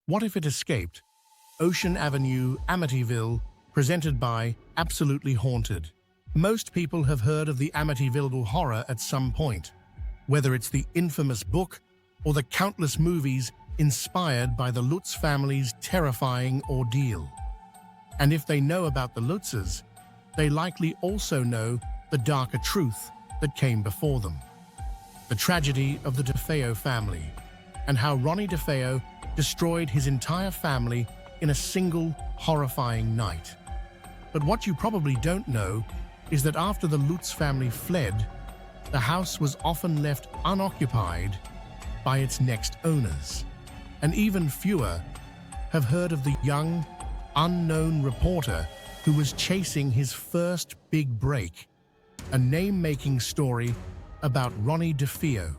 What if it escaped? Ocean Avenue, Amityville, presented by Absolutely Haunted. Most people have heard of the Amityville horror at some point, whether it's the infamous book or the countless movies inspired by the Lutz family's terrifying ordeal. And if they know about the Lutzes, they likely also know the darker truth that came before them. The tragedy of the Defeo family, and how Ronnie Defeo destroyed his entire family in a single horrifying night. But what you probably don't know is that after the Lutz family fled, the house was often left unoccupied by its next owners. And even fewer have heard of the young, unknown reporter who was chasing his first big break, a name-making story about Ronnie Defeo.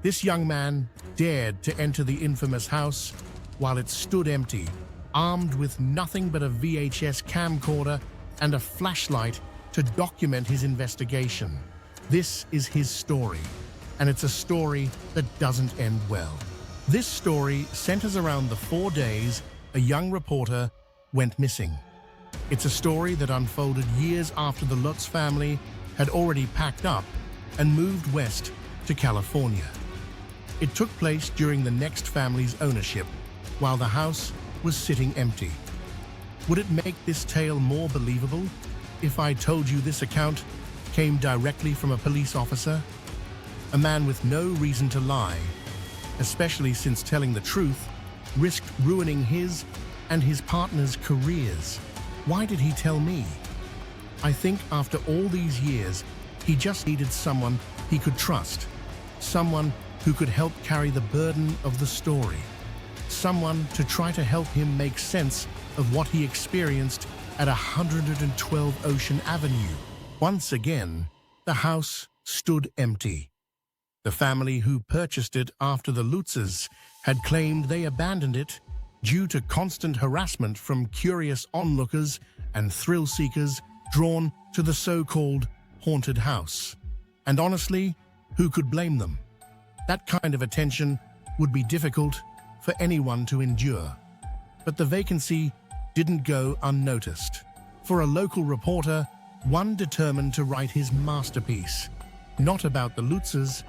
This young man dared to enter the infamous house while it stood empty, armed with nothing but a VHS camcorder and a flashlight to document his investigation. This is his story, and it's a story that doesn't end well. This story centers around the 4 days a young reporter went missing. It's a story that unfolded years after the Lutz family had already packed up and moved west to California. It took place during the next family's ownership, while the house was sitting empty. Would it make this tale more believable if I told you this account came directly from a police officer? A man with no reason to lie, especially since telling the truth risked ruining his and his partner's careers. Why did he tell me? I think after all these years, he just needed someone he could trust, someone who could help carry the burden of the story, someone to try to help him make sense of what he experienced at 112 Ocean Avenue. Once again, the house stood empty. The family who purchased it after the Lutzes had claimed they abandoned it due to constant harassment from curious onlookers and thrill-seekers drawn to the so-called haunted house. And honestly, who could blame them? That kind of attention would be difficult for anyone to endure. But the vacancy didn't go unnoticed. For a local reporter, one determined to write his masterpiece, not about the Lutzes,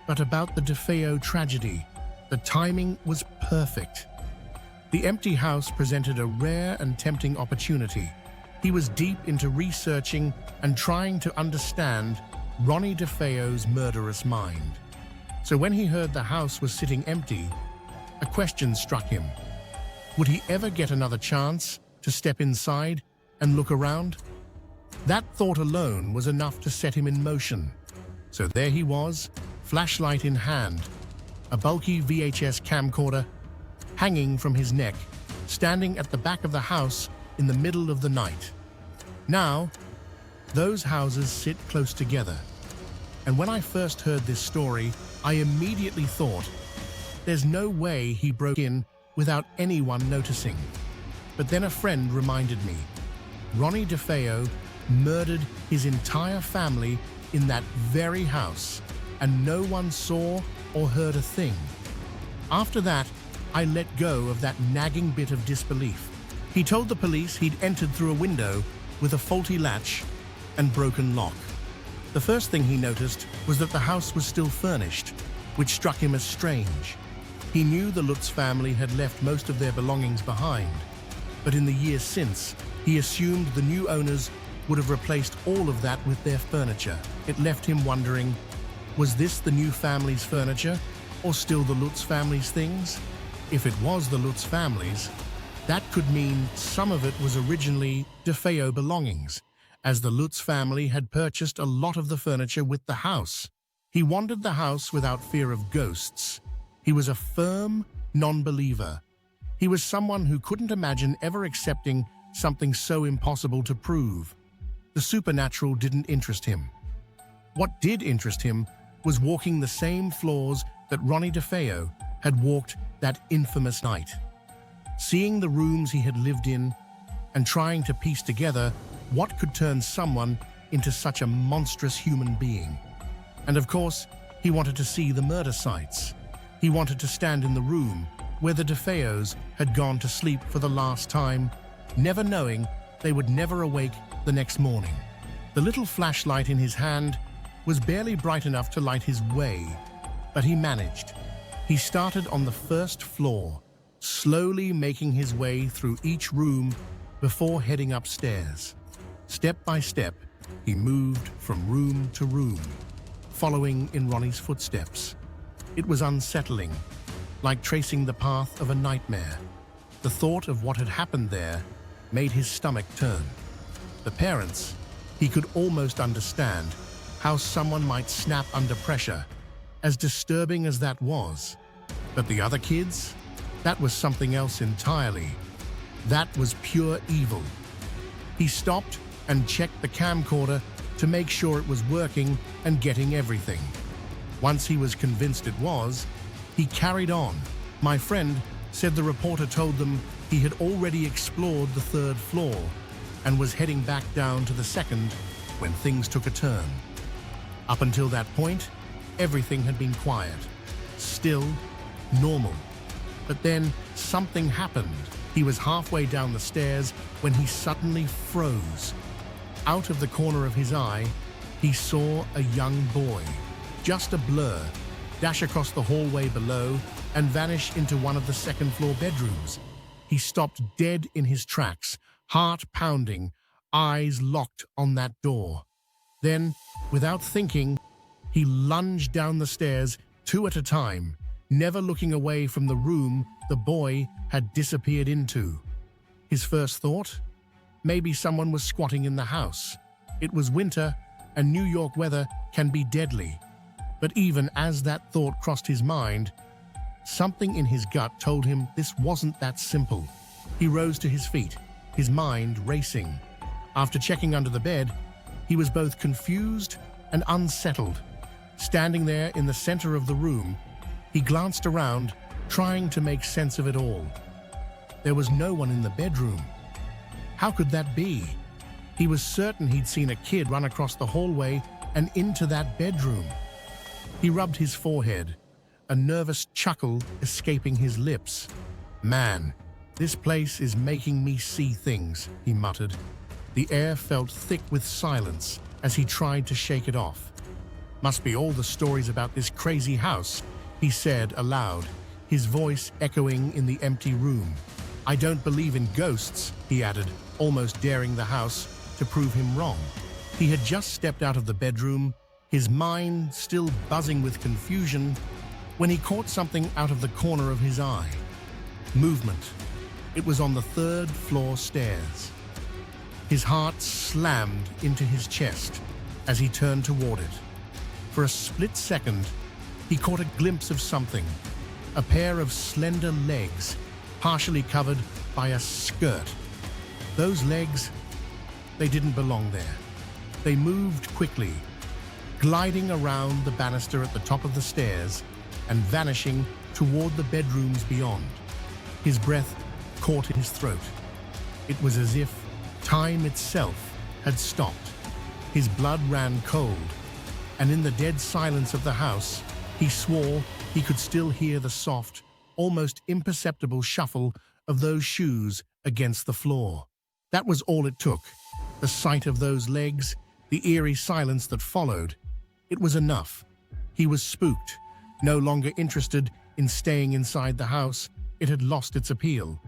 but about the Defeo tragedy. The timing was perfect. The empty house presented a rare and tempting opportunity. He was deep into researching and trying to understand Ronnie Defeo's murderous mind. So when he heard the house was sitting empty, a question struck him. Would he ever get another chance to step inside and look around? That thought alone was enough to set him in motion. So there he was, flashlight in hand, a bulky VHS camcorder hanging from his neck, standing at the back of the house in the middle of the night. Now, those houses sit close together. And when I first heard this story, I immediately thought, there's no way he broke in without anyone noticing. But then a friend reminded me, Ronnie Defeo murdered his entire family in that very house, and no one saw or heard a thing. After that, I let go of that nagging bit of disbelief. He told the police he'd entered through a window with a faulty latch and broken lock. The first thing he noticed was that the house was still furnished, which struck him as strange. He knew the Lutz family had left most of their belongings behind, but in the years since, he assumed the new owners would have replaced all of that with their furniture. It left him wondering, was this the new family's furniture, or still the Lutz family's things? If it was the Lutz family's, that could mean some of it was originally Defeo belongings, as the Lutz family had purchased a lot of the furniture with the house. He wandered the house without fear of ghosts. He was a firm non-believer. He was someone who couldn't imagine ever accepting something so impossible to prove. The supernatural didn't interest him. What did interest him was walking the same floors that Ronnie Defeo had walked that infamous night. Seeing the rooms he had lived in and trying to piece together what could turn someone into such a monstrous human being. And of course, he wanted to see the murder sites. He wanted to stand in the room where the Defeos had gone to sleep for the last time, never knowing they would never awake the next morning. The little flashlight in his hand was barely bright enough to light his way, but he managed. He started on the first floor, slowly making his way through each room before heading upstairs. Step by step, he moved from room to room, following in Ronnie's footsteps. It was unsettling, like tracing the path of a nightmare. The thought of what had happened there made his stomach turn. The parents, he could almost understand how someone might snap under pressure, as disturbing as that was. But the other kids? That was something else entirely. That was pure evil. He stopped and checked the camcorder to make sure it was working and getting everything. Once he was convinced it was, he carried on. My friend said the reporter told them he had already explored the third floor and was heading back down to the second when things took a turn. Up until that point, everything had been quiet, still, normal. But then something happened. He was halfway down the stairs when he suddenly froze. Out of the corner of his eye, he saw a young boy, just a blur, dash across the hallway below and vanish into one of the second-floor bedrooms. He stopped dead in his tracks, heart pounding, eyes locked on that door. Then, without thinking, he lunged down the stairs, 2 at a time, never looking away from the room the boy had disappeared into. His first thought? Maybe someone was squatting in the house. It was winter, and New York weather can be deadly. But even as that thought crossed his mind, something in his gut told him this wasn't that simple. He rose to his feet, his mind racing. After checking under the bed, he was both confused and unsettled. Standing there in the center of the room, he glanced around, trying to make sense of it all. There was no one in the bedroom. How could that be? He was certain he'd seen a kid run across the hallway and into that bedroom. He rubbed his forehead, a nervous chuckle escaping his lips. "Man, this place is making me see things," he muttered. The air felt thick with silence as he tried to shake it off. "Must be all the stories about this crazy house," he said aloud, his voice echoing in the empty room. "I don't believe in ghosts," he added, almost daring the house to prove him wrong. He had just stepped out of the bedroom, his mind still buzzing with confusion, when he caught something out of the corner of his eye. Movement. It was on the third-floor stairs. His heart slammed into his chest as he turned toward it. For a split second, he caught a glimpse of something, a pair of slender legs, partially covered by a skirt. Those legs, they didn't belong there. They moved quickly, gliding around the banister at the top of the stairs and vanishing toward the bedrooms beyond. His breath caught in his throat. It was as if time itself had stopped. His blood ran cold, and in the dead silence of the house, he swore he could still hear the soft, almost imperceptible shuffle of those shoes against the floor. That was all it took. The sight of those legs, the eerie silence that followed. It was enough. He was spooked, no longer interested in staying inside the house. It had lost its appeal.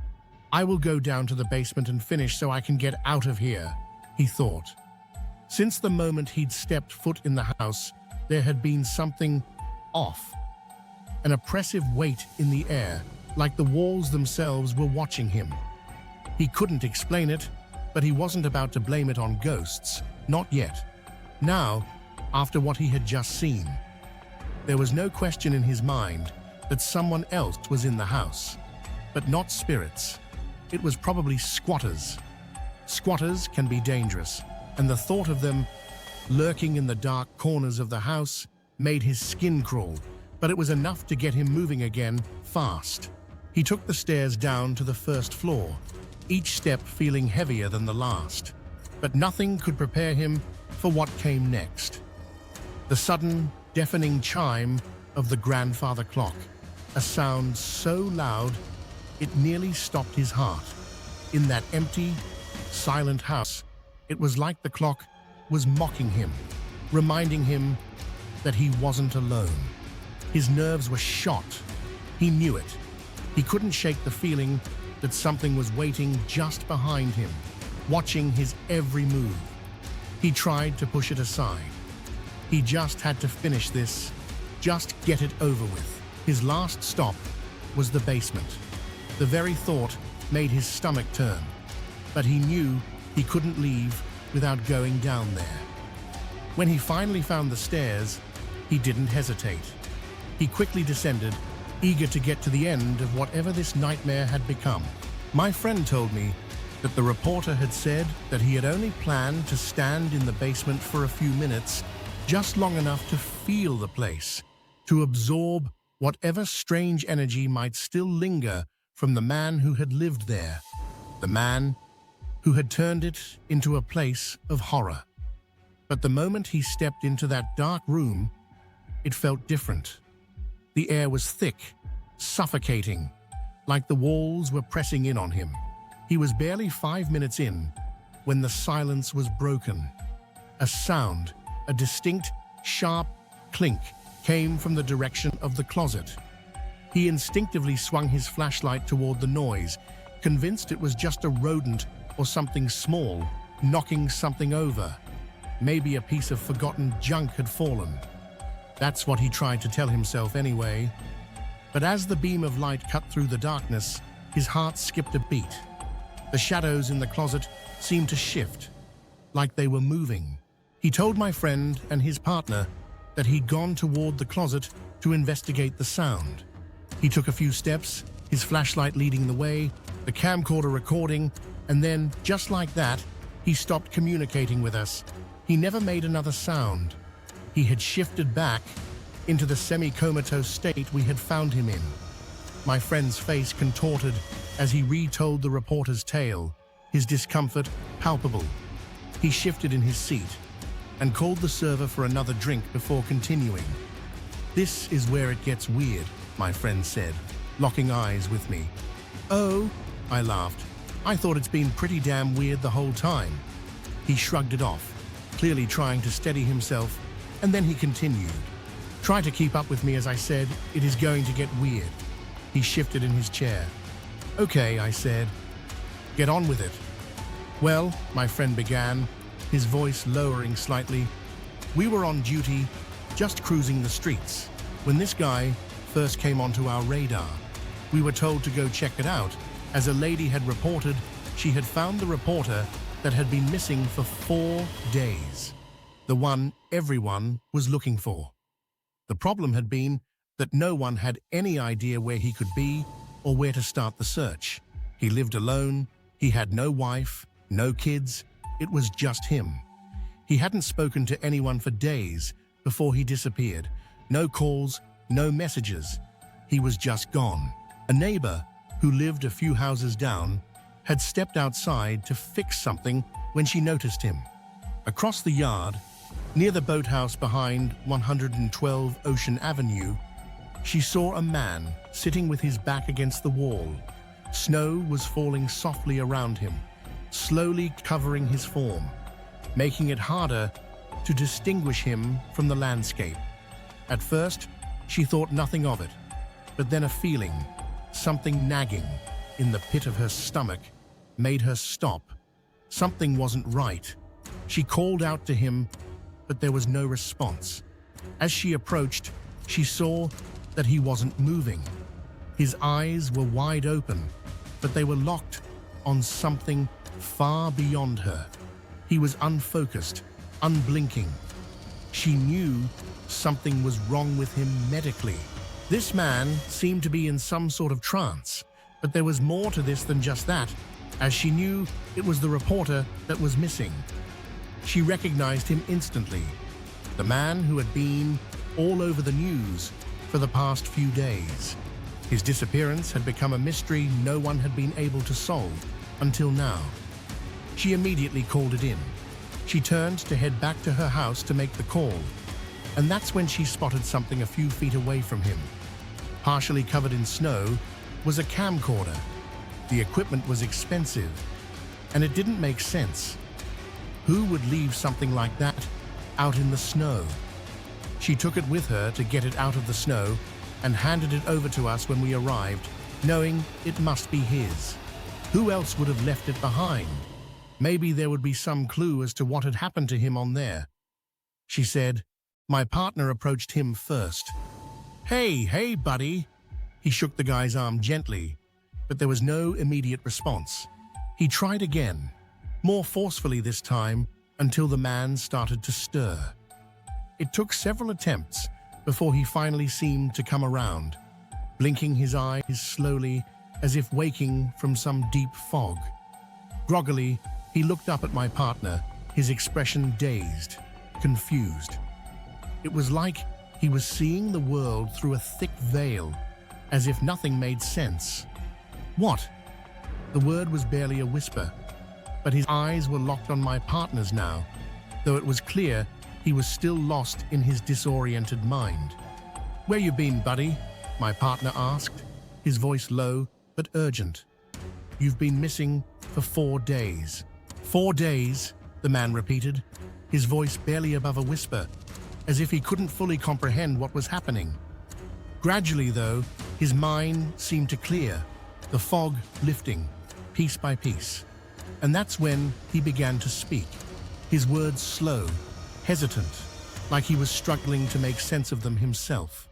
"I will go down to the basement and finish so I can get out of here," he thought. Since the moment he'd stepped foot in the house, there had been something off. An oppressive weight in the air, like the walls themselves were watching him. He couldn't explain it, but he wasn't about to blame it on ghosts. Not yet. Now, after what he had just seen, there was no question in his mind that someone else was in the house. But not spirits. It was probably squatters. Squatters can be dangerous, and the thought of them lurking in the dark corners of the house made his skin crawl, but it was enough to get him moving again, fast. He took the stairs down to the first floor, each step feeling heavier than the last. But nothing could prepare him for what came next. The sudden, deafening chime of the grandfather clock. a sound so loud it nearly stopped his heart. In that empty, silent house, it was like the clock was mocking him, reminding him that he wasn't alone. His nerves were shot. He knew it. He couldn't shake the feeling that something was waiting just behind him, watching his every move. He tried to push it aside. He just had to finish this, just get it over with. His last stop was the basement. The very thought made his stomach turn, but he knew he couldn't leave without going down there. When he finally found the stairs, he didn't hesitate. He quickly descended, eager to get to the end of whatever this nightmare had become. My friend told me that the reporter had said that he had only planned to stand in the basement for a few minutes, just long enough to feel the place, to absorb whatever strange energy might still linger from the man who had lived there, the man who had turned it into a place of horror. But the moment he stepped into that dark room, it felt different. The air was thick, suffocating, like the walls were pressing in on him. He was barely 5 minutes in when the silence was broken. A sound, a distinct, sharp clink, came from the direction of the closet. He instinctively swung his flashlight toward the noise, convinced it was just a rodent or something small, knocking something over. Maybe a piece of forgotten junk had fallen. That's what he tried to tell himself anyway. But as the beam of light cut through the darkness, his heart skipped a beat. The shadows in the closet seemed to shift, like they were moving. He told my friend and his partner that he'd gone toward the closet to investigate the sound. He took a few steps, his flashlight leading the way, the camcorder recording, and then, just like that, he stopped communicating with us. He never made another sound. He had shifted back into the semi-comatose state we had found him in. My friend's face contorted as he retold the reporter's tale, his discomfort palpable. He shifted in his seat and called the server for another drink before continuing. "This is where it gets weird," my friend said, locking eyes with me. "Oh," I laughed. "I thought it's been pretty damn weird the whole time." He shrugged it off, clearly trying to steady himself, and then he continued. "Try to keep up with me as I said, it is going to get weird." He shifted in his chair. "Okay," I said. "Get on with it." "Well," my friend began, his voice lowering slightly, "we were on duty, just cruising the streets, when this guy first came onto our radar. We were told to go check it out, as a lady had reported she had found the reporter that had been missing for 4 days. The one everyone was looking for. The problem had been that no one had any idea where he could be or where to start the search. He lived alone, he had no wife, no kids, it was just him. He hadn't spoken to anyone for days before he disappeared. No calls, no messages. He was just gone. A neighbor, who lived a few houses down, had stepped outside to fix something when she noticed him. Across the yard, near the boathouse behind 112 Ocean Avenue, she saw a man sitting with his back against the wall. Snow was falling softly around him, slowly covering his form, making it harder to distinguish him from the landscape. At first, she thought nothing of it, but then a feeling, something nagging in the pit of her stomach, made her stop. Something wasn't right. She called out to him, but there was no response. As she approached, she saw that he wasn't moving. His eyes were wide open, but they were locked on something far beyond her. He was unfocused, unblinking. She knew something was wrong with him medically. This man seemed to be in some sort of trance, but there was more to this than just that, as she knew it was the reporter that was missing. She recognized him instantly, the man who had been all over the news for the past few days. His disappearance had become a mystery no one had been able to solve until now. She immediately called it in. She turned to head back to her house to make the call, and that's when she spotted something a few feet away from him. partially covered in snow, was a camcorder. The equipment was expensive, and it didn't make sense. Who would leave something like that out in the snow? She took it with her to get it out of the snow and handed it over to us when we arrived, knowing it must be his. Who else would have left it behind? Maybe there would be some clue as to what had happened to him on there. She said. My partner approached him first. Hey, buddy. He shook the guy's arm gently, but there was no immediate response. He tried again, more forcefully this time, until the man started to stir. It took several attempts before he finally seemed to come around, blinking his eyes slowly as if waking from some deep fog. Groggily, he looked up at my partner, his expression dazed, confused. It was like he was seeing the world through a thick veil, as if nothing made sense. What? The word was barely a whisper, but his eyes were locked on my partner's now, though it was clear he was still lost in his disoriented mind. Where you been, buddy? My partner asked, his voice low but urgent. You've been missing for 4 days. 4 days, the man repeated, his voice barely above a whisper, as if he couldn't fully comprehend what was happening. Gradually, though, his mind seemed to clear, the fog lifting, piece by piece. And that's when he began to speak, his words slow, hesitant, like he was struggling to make sense of them himself.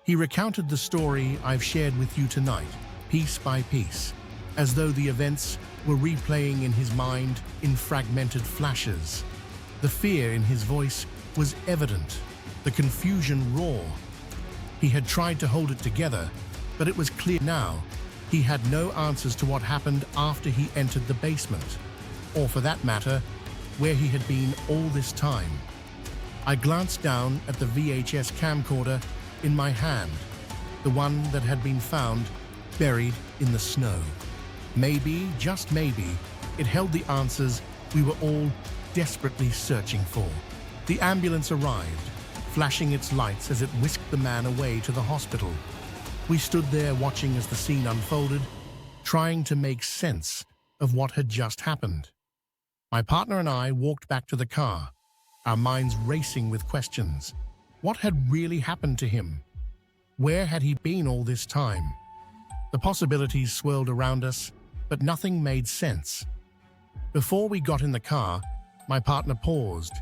He recounted the story I've shared with you tonight, piece by piece, as though the events were replaying in his mind in fragmented flashes. The fear in his voice was evident, the confusion raw. He had tried to hold it together, but it was clear now he had no answers to what happened after he entered the basement, or for that matter, where he had been all this time. I glanced down at the VHS camcorder in my hand, the one that had been found buried in the snow. Maybe, just maybe, it held the answers we were all desperately searching for. The ambulance arrived, flashing its lights as it whisked the man away to the hospital. We stood there watching as the scene unfolded, trying to make sense of what had just happened. My partner and I walked back to the car, our minds racing with questions. What had really happened to him? Where had he been all this time? The possibilities swirled around us, but nothing made sense. Before we got in the car, my partner paused,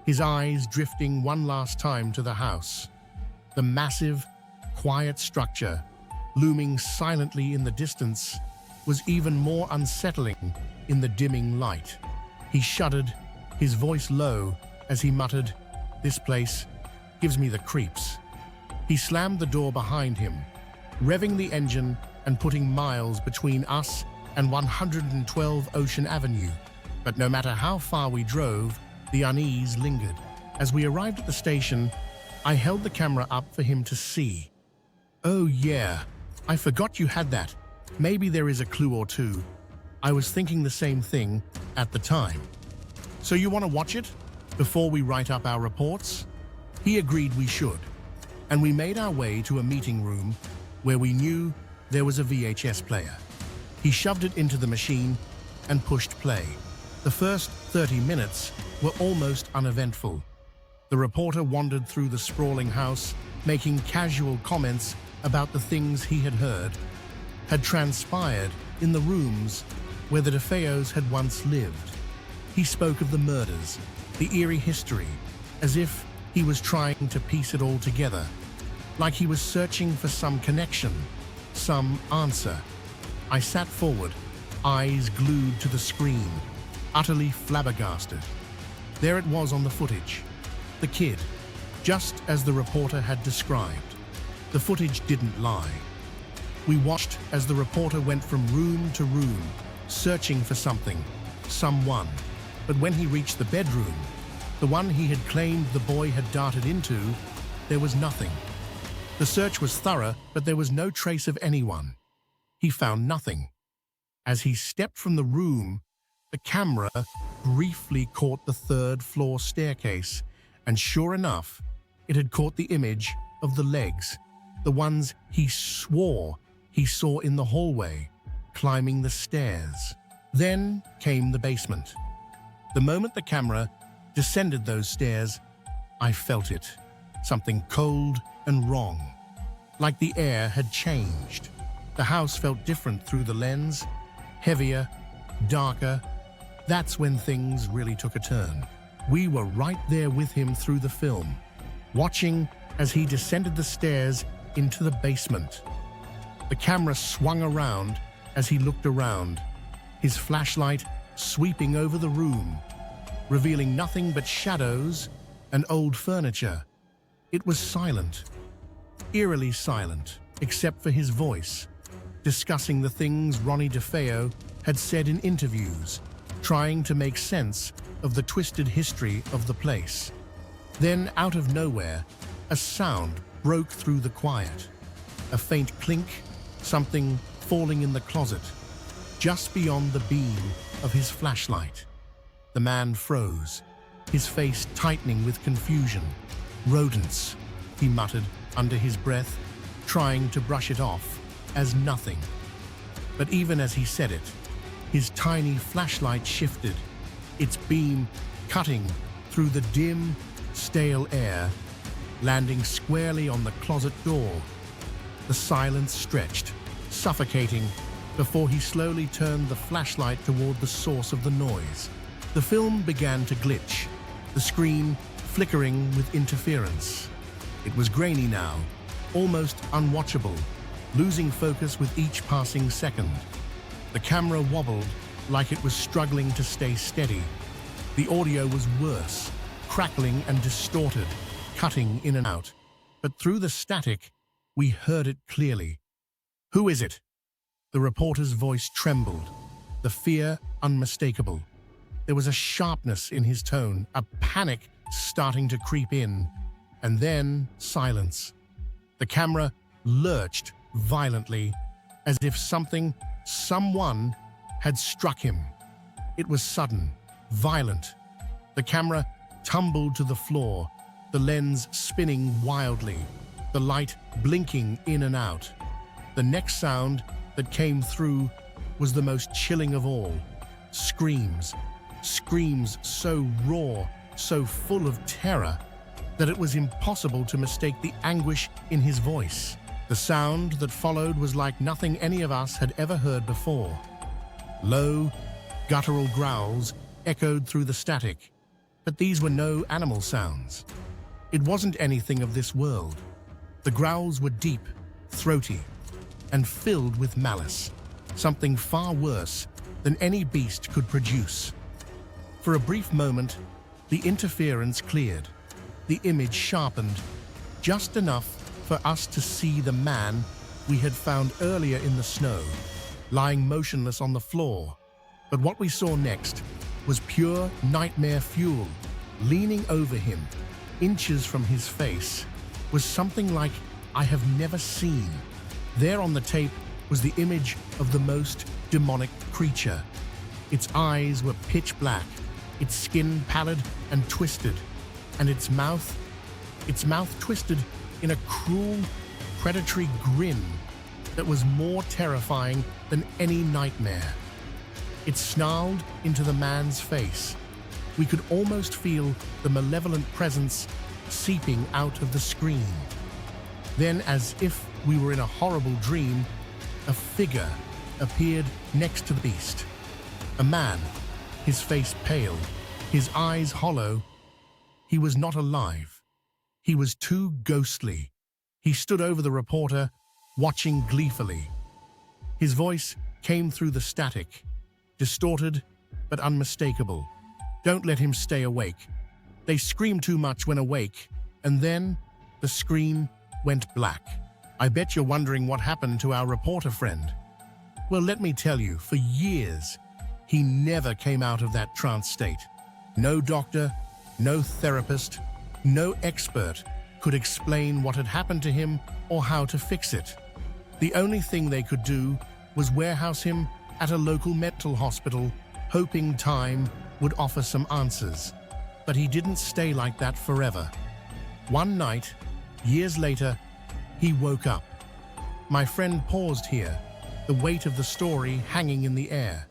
his eyes drifting one last time to the house. The massive, quiet structure, looming silently in the distance, was even more unsettling in the dimming light. He shuddered, his voice low, as he muttered, "This place gives me the creeps." He slammed the door behind him, revving the engine and putting miles between us and 112 Ocean Avenue. But no matter how far we drove, the unease lingered. As we arrived at the station, I held the camera up for him to see. "Oh yeah, I forgot you had that. Maybe there is a clue or two." I was thinking the same thing at the time. "So you want to watch it before we write up our reports?" He agreed we should, and we made our way to a meeting room where we knew there was a VHS player. He shoved it into the machine and pushed play. The first 30 minutes were almost uneventful. The reporter wandered through the sprawling house, making casual comments about the things he had heard, had transpired in the rooms where the Defeos had once lived. He spoke of the murders, the eerie history, as if he was trying to piece it all together, like he was searching for some connection, some answer. I sat forward, eyes glued to the screen, utterly flabbergasted. There it was on the footage, the kid, just as the reporter had described. The footage didn't lie. We watched as the reporter went from room to room, searching for something, someone. But when he reached the bedroom, the one he had claimed the boy had darted into, there was nothing. The search was thorough, but there was no trace of anyone. He found nothing. As he stepped from the room, the camera briefly caught the third-floor staircase, and sure enough, it had caught the image of the legs, the ones he swore he saw in the hallway, climbing the stairs. Then came the basement. The moment the camera descended those stairs, I felt it. Something cold and wrong. Like the air had changed. The house felt different through the lens, heavier, darker. That's when things really took a turn. We were right there with him through the film, watching as he descended the stairs into the basement. The camera swung around as he looked around, his flashlight sweeping over the room, revealing nothing but shadows and old furniture. It was silent, eerily silent, except for his voice, discussing the things Ronnie Defeo had said in interviews, trying to make sense of the twisted history of the place. Then, out of nowhere, a sound broke through the quiet. A faint clink, something falling in the closet, just beyond the beam of his flashlight. The man froze, his face tightening with confusion. "Rodents," he muttered under his breath, trying to brush it off as nothing. But even as he said it, his tiny flashlight shifted, its beam cutting through the dim, stale air, landing squarely on the closet door. The silence stretched, suffocating, before he slowly turned the flashlight toward the source of the noise. The film began to glitch, the screen flickering with interference. It was grainy now, almost unwatchable, losing focus with each passing second. The camera wobbled like it was struggling to stay steady. The audio was worse, crackling and distorted, cutting in and out. But through the static, we heard it clearly. "Who is it?" The reporter's voice trembled, the fear unmistakable. There was a sharpness in his tone, a panic starting to creep in, and then silence. The camera lurched violently, as if someone had struck him. It was sudden, violent. The camera tumbled to the floor, the lens spinning wildly, the light blinking in and out. The next sound that came through was the most chilling of all. Screams. Screams so raw, so full of terror, that it was impossible to mistake the anguish in his voice. The sound that followed was like nothing any of us had ever heard before. Low, guttural growls echoed through the static, but these were no animal sounds. It wasn't anything of this world. The growls were deep, throaty, and filled with malice, something far worse than any beast could produce. For a brief moment, the interference cleared, the image sharpened, just enough for us to see the man we had found earlier in the snow, lying motionless on the floor. But what we saw next was pure nightmare fuel. Leaning over him, inches from his face, was something like I have never seen. There on the tape was the image of the most demonic creature. Its eyes were pitch black, its skin pallid and twisted, and its mouth twisted in a cruel, predatory grin that was more terrifying than any nightmare. It snarled into the man's face. We could almost feel the malevolent presence seeping out of the screen. Then, as if we were in a horrible dream, a figure appeared next to the beast. A man, his face pale, his eyes hollow. He was not alive. He was too ghostly. He stood over the reporter, watching gleefully. His voice came through the static, distorted but unmistakable. "Don't let him stay awake. They scream too much when awake." And then the screen went black. "I bet you're wondering what happened to our reporter friend. Well, let me tell you, for years, he never came out of that trance state. No doctor, no therapist, no expert could explain what had happened to him or how to fix it. The only thing they could do was warehouse him at a local mental hospital, hoping time would offer some answers. But he didn't stay like that forever. One night, years later, He woke up. My friend paused here, the weight of the story hanging in the air.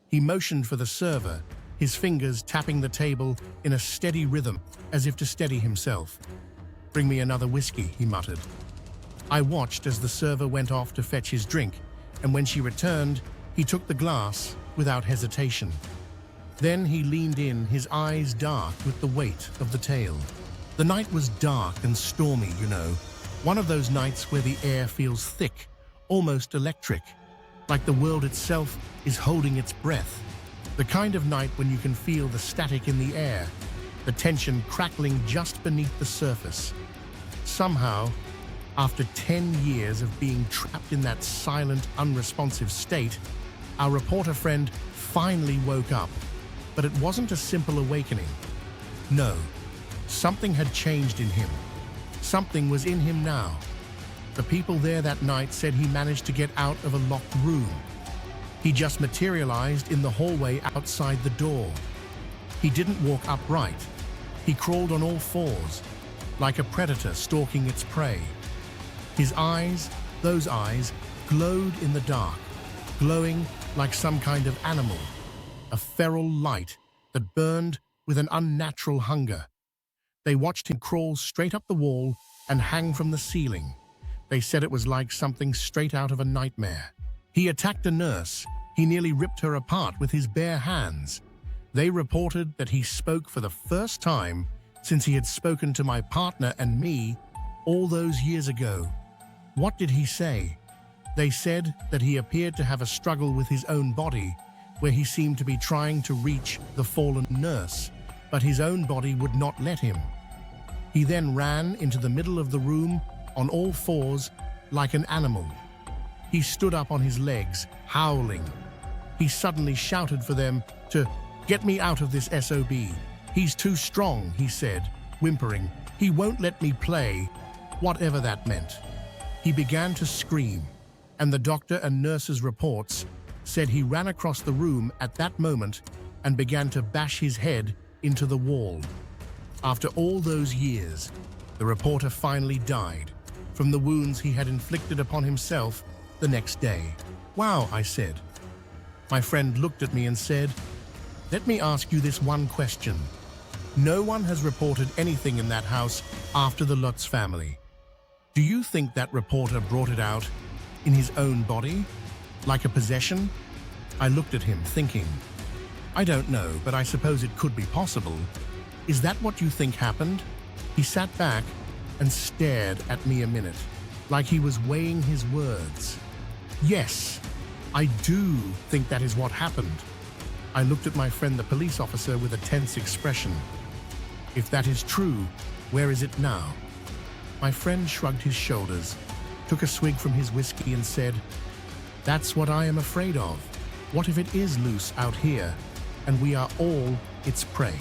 He motioned for the server, his fingers tapping the table in a steady rhythm, as if to steady himself. "Bring me another whiskey," he muttered. I watched as the server went off to fetch his drink, and when she returned, he took the glass without hesitation. Then he leaned in, his eyes dark with the weight of the tale. The night was dark and stormy, you know. One of those nights where the air feels thick, almost electric, like the world itself is holding its breath. The kind of night when you can feel the static in the air, the tension crackling just beneath the surface. Somehow, after 10 years of being trapped in that silent, unresponsive state, our reporter friend finally woke up. But it wasn't a simple awakening. No, something had changed in him. Something was in him now. The people there that night said he managed to get out of a locked room. He just materialized in the hallway outside the door. He didn't walk upright. He crawled on all fours, like a predator stalking its prey. His eyes, those eyes, glowed in the dark, glowing like some kind of animal, a feral light that burned with an unnatural hunger. They watched him crawl straight up the wall and hang from the ceiling. They said it was like something straight out of a nightmare. He attacked a nurse. He nearly ripped her apart with his bare hands. They reported that he spoke for the first time since he had spoken to my partner and me all those years ago. What did he say? They said that he appeared to have a struggle with his own body, where he seemed to be trying to reach the fallen nurse, but his own body would not let him. He then ran into the middle of the room on all fours like an animal. He stood up on his legs, howling. He suddenly shouted for them to get me out of this SOB. "He's too strong," he said, whimpering. "He won't let me play," whatever that meant. He began to scream, and the doctor and nurse's reports said he ran across the room at that moment and began to bash his head into the wall. After all those years, the reporter finally died from the wounds he had inflicted upon himself the next day. "Wow," I said. My friend looked at me and said, "Let me ask you this one question. No one has reported anything in that house after the Lutz family. Do you think that reporter brought it out in his own body, like a possession?" I looked at him, thinking, "I don't know, but I suppose it could be possible. Is that what you think happened?" He sat back and stared at me a minute, like he was weighing his words. "Yes, I do think that is what happened." I looked at my friend, the police officer, with a tense expression. "If that is true, where is it now?" My friend shrugged his shoulders, took a swig from his whiskey and said, "That's what I am afraid of. What if it is loose out here, and we are all its prey?"